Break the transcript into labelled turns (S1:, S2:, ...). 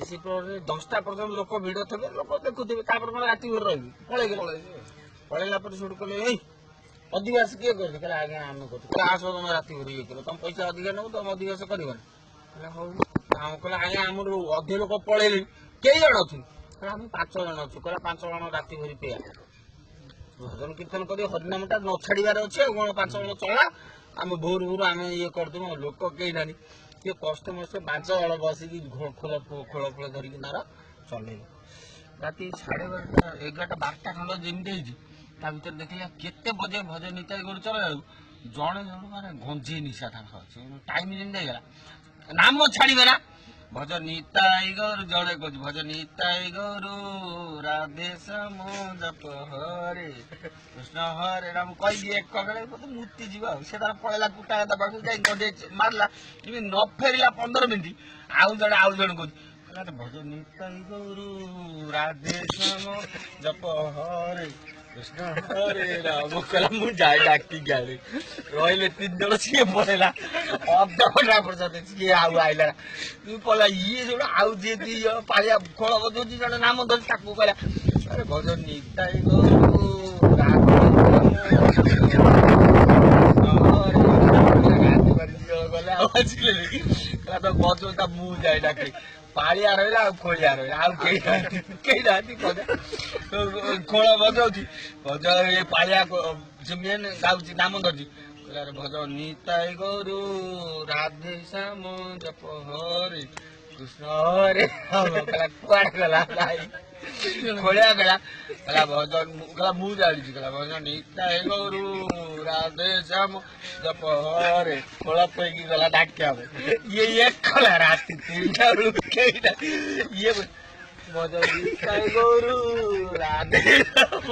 S1: ଆସି 10ଟା ପର୍ଯ୍ୟନ୍ତ ଲୋକ ଭିଡ଼ ଥିବେ, ଲୋକ ଦେଖୁଥିବେ, ତାପରେ ମାନେ ରାତି ଭୋର ରହିବି ପଳେଇଲା ପରେ ସେଠୁ କହିଲେ ଏଇ ଅଧିବାସ କିଏ କରୁଛି? କହିଲେ ଆଜ୍ଞା ଆମେ କରୁଛୁ। ଆସ ତମେ ରାତି ଭୋର ଇଏ କର, ତମ ପଇସା ଅଧିକା ନେବ, ତମେ ଅଧିବାସ କରିବନି। କହିଲେ ହଉ। କହିଲେ ଆଜ୍ଞା ଆମର ଅଧେ ଲୋକ ପଳେଇଲେଣି, କେଇ ଜଣ ଅଛୁ? କହିଲେ ଆମେ 5 ଜଣ ଅଛୁ। କହିଲା 5 ଜଣ ରାତି ଭୋରି ପିଆ ଭଜନ କୀର୍ତ୍ତନ କରି ହରିନାମଟା ନ ଛାଡ଼ିବାର ଅଛି, ଆଉ କ'ଣ 5 ଜଣ ଚଳା ଆମେ ଭୋରୁ ଭୋରୁ ଆମେ ଇଏ କରିଦେବୁ। ଲୋକ କେହି ନାହାନ୍ତି, ଟିକେ କଷ୍ଟ ମଷ୍ଟ 5 ଜଣ ବସିକି ଖୋଳ ଖୋଳ ଧରିକି ତାର ଚଲେଇଲେ। ରାତି 11:30 11ଟା 12ଟା ଖଣ୍ଡ ଯେମିତି ହେଇଛି, ତା ଭିତରେ ଦେଖିଲେ କେତେ ବଜେ ଭଜନ ନିତାଇ ଗରୁ ଚଲେଇଲାରୁ ଜଣେ ମାନେ ଗଞ୍ଜେଇ ନିଶା ତାଙ୍କ ଅଛି। ଟାଇମ୍ ଯେମିତି ହେଇଗଲା, ନାମ ଛାଡ଼ିବେ ନା, ଭଜ ନିତାଇ ଗରୁ ଜଣେ କହୁଛି ଭଜ ନିତାଇ ଗରୁ ରାଧେ ଶ୍ୟାମ ଜପ ହରେ କୃଷ୍ଣ ହରେ ରାମ କହିକି ଏକ କଗଳେ ମୂର୍ତ୍ତି ଯିବ। ଆଉ ସେ ତାର ପଳେଇଲା କୁଟା ତା ପାଖକୁ ଯାଇ ଗଣ୍ଡେ ମାରିଲା, ଯେମିତି ନ ଫେରିଲା 15 ମିନିଟ୍ ଆଉ ଜଣେ କହୁଛି ଭଜ ନିତାଇ ଗରୁ ରାଧେ ଶ୍ୟାମ ଜପ ହରେ କୃଷ୍ଣ ହରେ ରାମ। କହିଲା ମୁଁ ଯାଇ ଡାକିକି ଆଣି ରହିଲେ 3 ଜଣ, ସିଏ ପଳେଇଲା ଅଧଘଣ୍ଟା ପର୍ଯ୍ୟନ୍ତ, ସିଏ ଆଉ ଆଇଲା ପଳେଇଲା। ଇଏ ଯୋଉ ଆଉ ଯିଏ ପାଳିଆ ଖୋଳ ବଜଉଛି ଜଣେ ନାମ ଧରି, ତାକୁ କହିଲା ଆରେ ଭଜ ନିତାଇ ଗରୁ ଗଲେ ଆଉ ଆସିଲେନି। କହିଲା ତ ବଜଉତା ମୁଁ ଯାଇ ଡାକି, ପାଳିଆ ରହିଲା ଆଉ ଖୋଳିଆ ରହିଲା, ଆଉ କେହି ନାହାନ୍ତି ଖୋଳ ବଜଉଛି। ଏ ପାଳିଆ ମେନ୍ ଗାଉଛି ନାମ ଧରୁଛି। କହିଲା ଭଜ ନିତାଇ ଗରୁ ରାଧେ ଶ୍ୟାମ ଜପ ହରେ କୃଷ୍ଣ ହରେ ରାମ। କହିଲା କୁଆଡେ ଗଲା ଭାଇ ଖୋଳିଆ ବେଳା? କହିଲା ଭଜନ, କହିଲା ମୁଁ ଜାଣିଛି। କହିଲା ଭଜ ନିତାଇ ଗରୁ ରାଧେ ଶ୍ୟାମ ଜପ ହରେ ଖୋଳ କହିକି ଗଲା ଡାକିବା ପାଇଁ। ଇଏ ଏକଲା ରାତି 3ଟା ବେଳକୁ କେହି ଇଏ ଭଜ ନିତାଇ ଗରୁ ରାଧେ ଶ୍ୟାମ